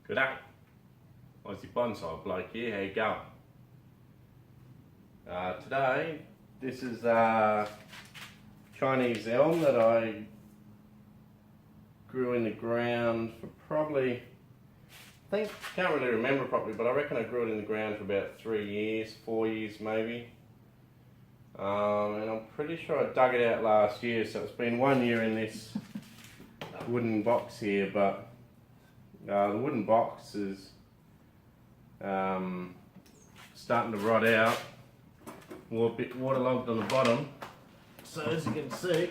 G'day, Aussie Bonsai Bloke here, how you going? Today, this is Chinese elm that I grew in the ground for probably, can't really remember properly, but I reckon I grew it in the ground for about 3 years, 4 years maybe. And I'm pretty sure I dug it out last year, so it's been 1 year in this wooden box here, but the wooden box is starting to rot out, a bit waterlogged on the bottom. So as you can see,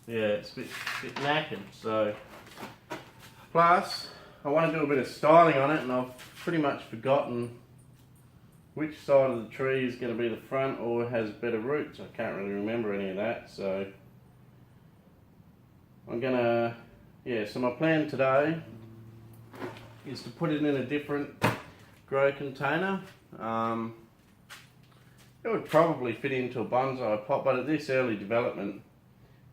yeah, it's a bit knackered. So plus, I want to do a bit of styling on it, and I've pretty much forgotten which side of the tree is going to be the front or has better roots. I can't really remember any of that, so I'm gonna, so my plan today is to put it in a different grow container. It would probably fit into a bonsai pot, but at this early development,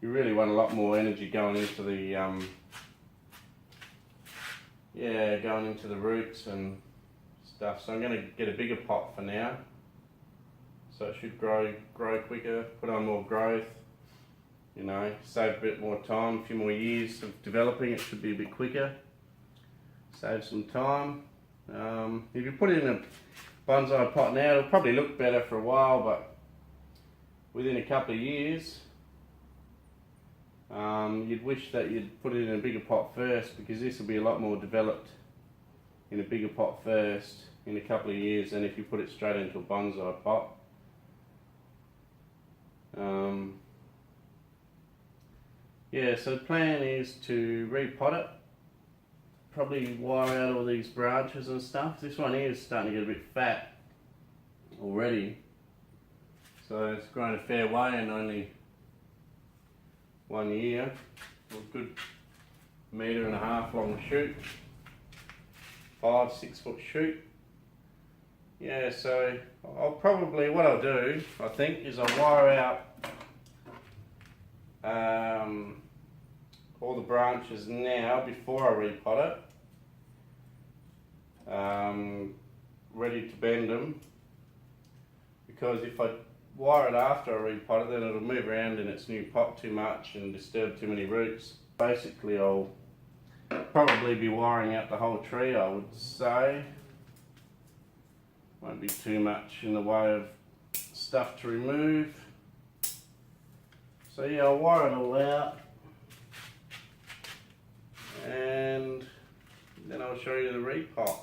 you really want a lot more energy going into the going into the roots and stuff. So I'm going to get a bigger pot for now, so it should grow quicker, put on more growth. You know, save a bit more time, a few more years of developing. It should be a bit quicker. Save some time. If you put it in a bonsai pot now, it'll probably look better for a while, but within a couple of years, you'd wish that you'd put it in a bigger pot first, because this will be a lot more developed in a bigger pot first in a couple of years than if you put it straight into a bonsai pot. So the plan is to repot it, probably wire out all these branches and stuff. This one here is starting to get a bit fat already, so it's grown a fair way in only 1 year. A good 1.5 metre long shoot, 5-6 foot shoot. Yeah, so what I'll do, I think, is I'll wire out all the branches now before I repot it, ready to bend them, because if I wire it after I repot it, then it'll move around in its new pot too much and disturb too many roots. Basically, I'll probably be wiring out the whole tree, I would say. Won't be too much in the way of stuff to remove. So yeah, I'll wire it all out, and then I'll show you the repot.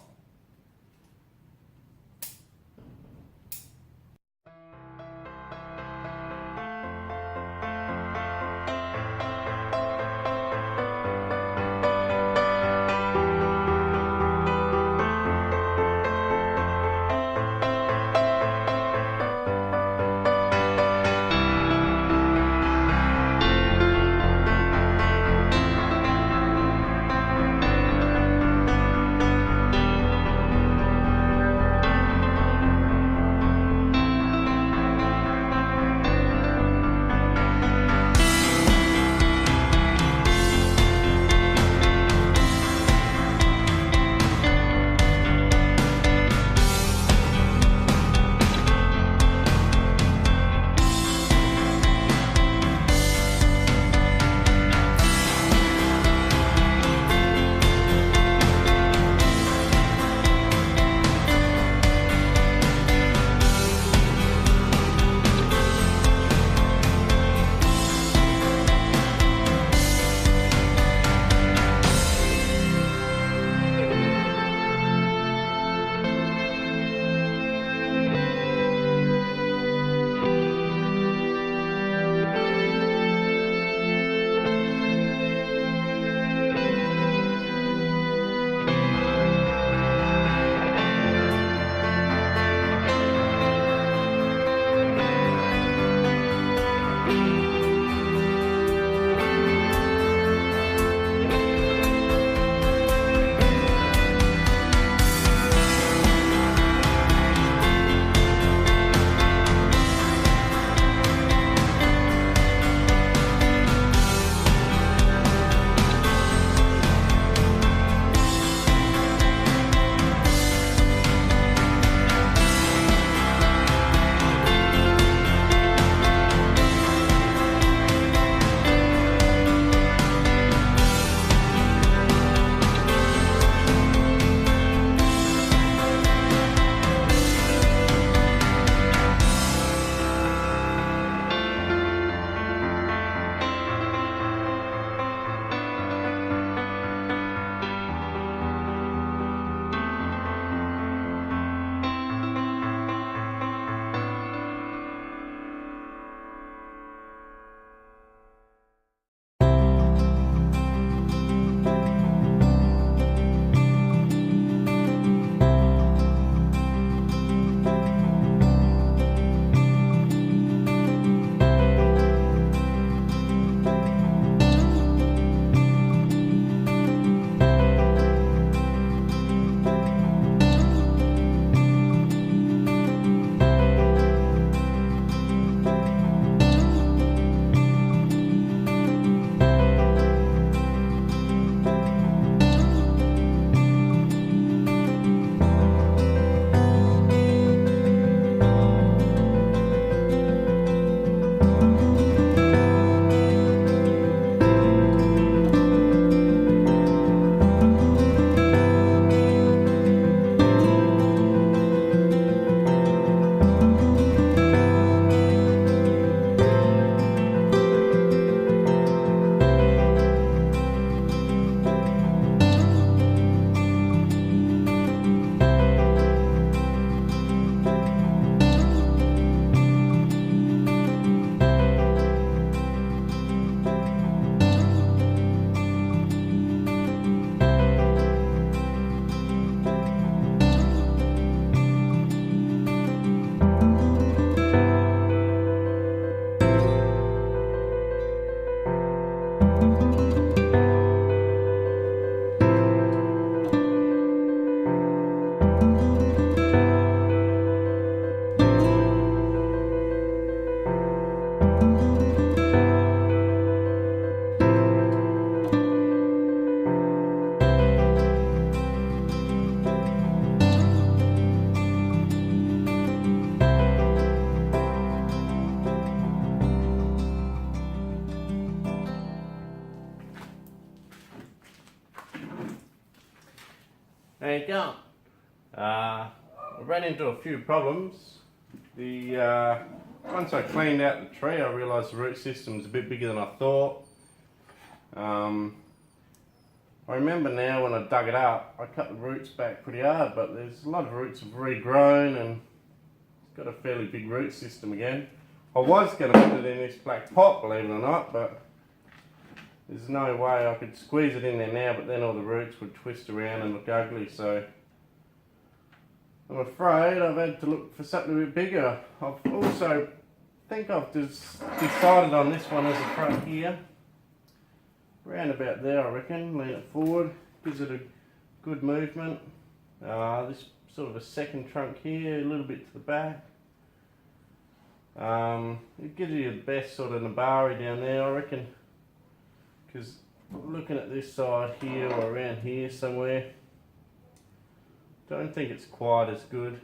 There you go. I ran into a few problems. Once I cleaned out the tree, I realised the root system's a bit bigger than I thought. I remember now when I dug it up, I cut the roots back pretty hard, but there's a lot of roots have regrown and it's got a fairly big root system again. I was going to put it in this black pot, believe it or not, but there's no way I could squeeze it in there now, but then all the roots would twist around and look ugly, so I'm afraid I've had to look for something a bit bigger. I've also think I've just decided on this one as a front here. Around about there, I reckon. Lean it forward, gives it a good movement. This sort of a second trunk here, a little bit to the back. It gives you the best sort of nabari down there, I reckon. Because looking at this side here or around here somewhere, don't think it's quite as good.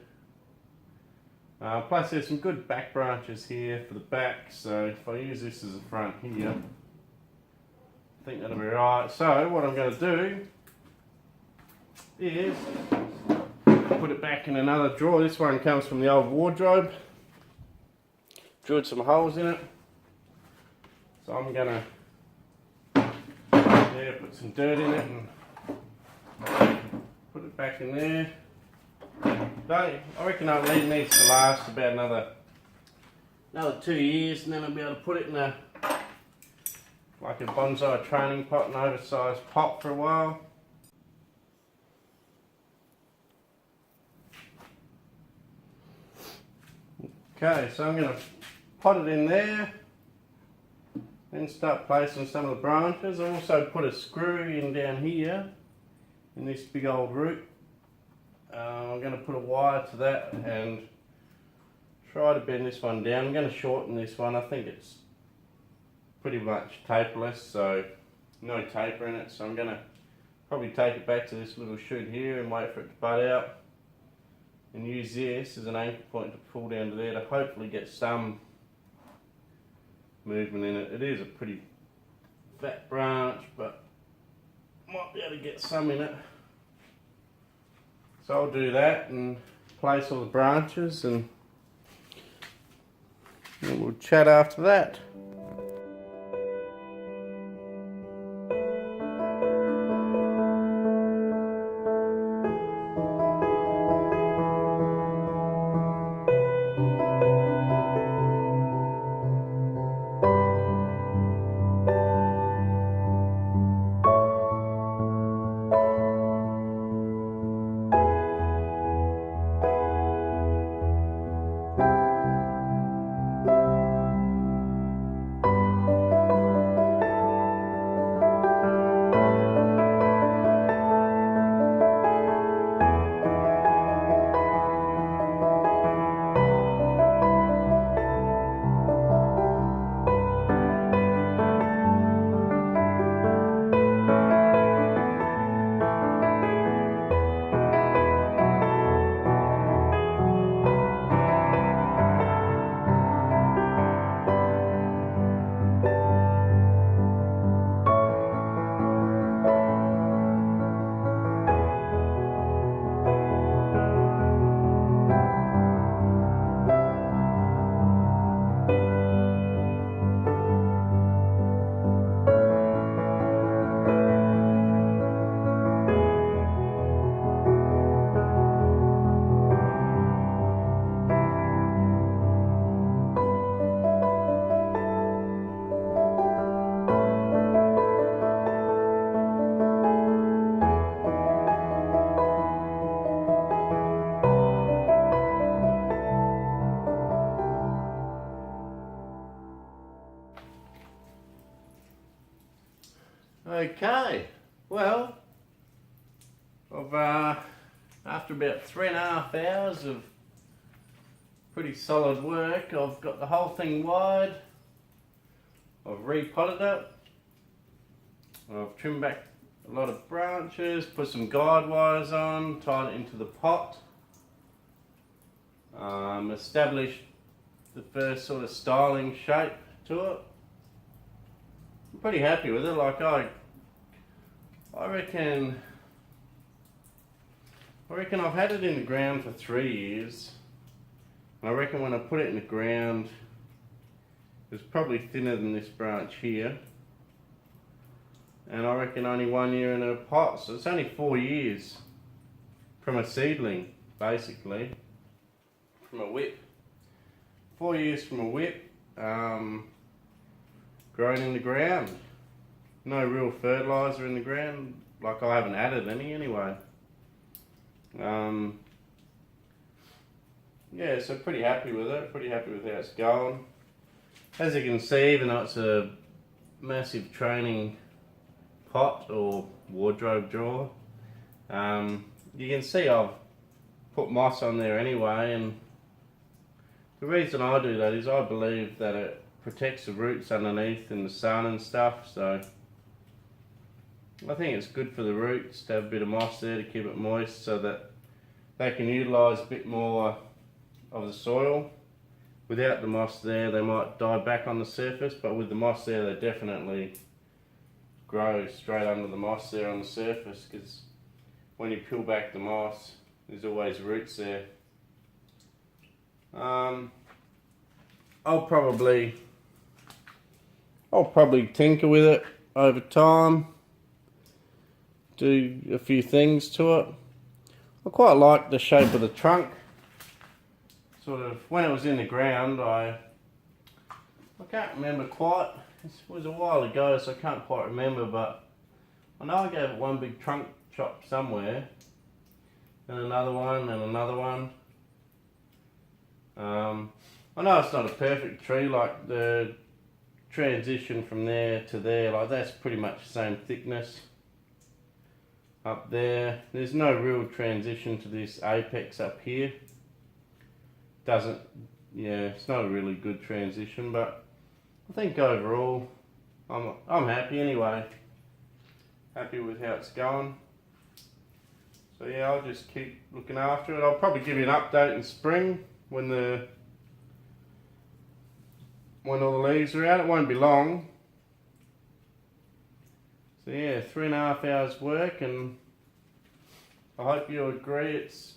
Plus there's some good back branches here for the back, so if I use this as a front here, I think that'll be right. So what I'm going to do is put it back in another drawer. This one comes from the old wardrobe. Drilled some holes in it. So I'm going to put some dirt in it and put it back in there. I reckon it needs to last about another 2 years, and then I'll be able to put it in like a bonsai training pot, an oversized pot for a while. Okay, so I'm going to pot it in there, then start placing some of the branches. I also put a screw in down here in this big old root. I'm going to put a wire to that and try to bend this one down. I'm going to shorten this one. I think it's pretty much taperless, so no taper in it. So I'm going to probably take it back to this little shoot here and wait for it to bud out and use this as an anchor point to pull down to there to hopefully get some movement in it. It is a pretty fat branch, but might be able to get some in it. So I'll do that and place all the branches and we'll chat after that. Okay, well, after about 3.5 hours of pretty solid work, I've got the whole thing wide. I've repotted it. I've trimmed back a lot of branches, put some guide wires on, tied it into the pot. Established the first sort of styling shape to it. I'm pretty happy with it. Like I reckon I reckon I've had it in the ground for 3 years. And I reckon when I put it in the ground, it's probably thinner than this branch here. And I reckon only 1 year in a pot, so it's only 4 years from a seedling, basically. From a whip. 4 years from a whip, grown in the ground. No real fertiliser in the ground, like I haven't added any anyway. Yeah, so pretty happy with it, pretty happy with how it's going. As you can see, even though it's a massive training pot or wardrobe drawer, you can see I've put moss on there anyway, and the reason I do that is I believe that it protects the roots underneath in the sun and stuff, so I think it's good for the roots to have a bit of moss there to keep it moist so that they can utilise a bit more of the soil. Without the moss there, they might die back on the surface, but with the moss there, they definitely grow straight under the moss there on the surface, because when you peel back the moss, there's always roots there. I'll probably tinker with it over time, do a few things to it. I quite like the shape of the trunk. Sort of, when it was in the ground, I can't remember quite, it was a while ago, so I can't quite remember, but I know I gave it one big trunk chop somewhere, and another one, and another one. I know it's not a perfect tree, like the transition from there to there, like that's pretty much the same thickness. Up there, there's no real transition to this apex up here. It's not a really good transition, but I think overall I'm happy anyway. Happy with how it's going. So yeah, I'll just keep looking after it. I'll probably give you an update in spring when all the leaves are out. It won't be long. So yeah, 3.5 hours work, and I hope you agree it's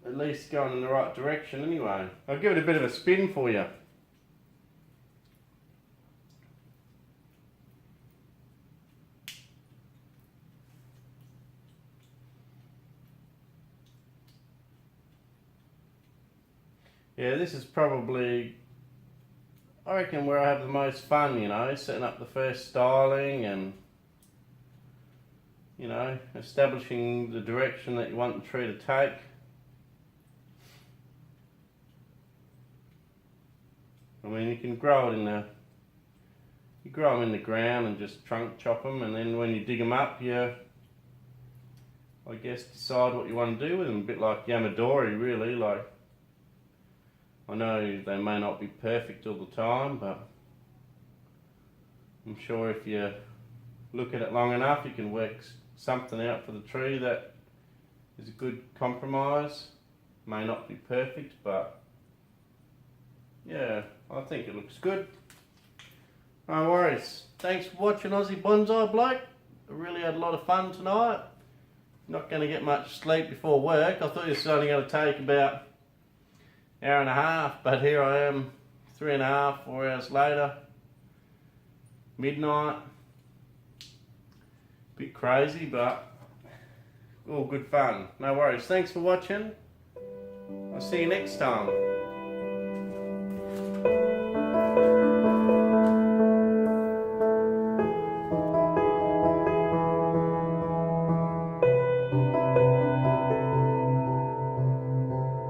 at least going in the right direction anyway. I'll give it a bit of a spin for you. Yeah, this is probably, I reckon, where I have the most fun, you know, setting up the first styling and, you know, establishing the direction that you want the tree to take. I mean, you can grow it you grow them in the ground and just trunk chop them, and then when you dig them up, you, I guess, decide what you want to do with them. A bit like Yamadori, really. Like, I know they may not be perfect all the time, but I'm sure if you look at it long enough, you can work something out for the tree that is a good compromise. May not be perfect, but yeah, I think it looks good. No worries. Thanks for watching Aussie Bonsai Bloke. I really had a lot of fun tonight. Not going to get much sleep before work. I thought it was only going to take about an hour and a half, but here I am 3.5, 4 hours later. Midnight. Bit crazy, but all good fun. No worries. Thanks for watching. I'll see you next time.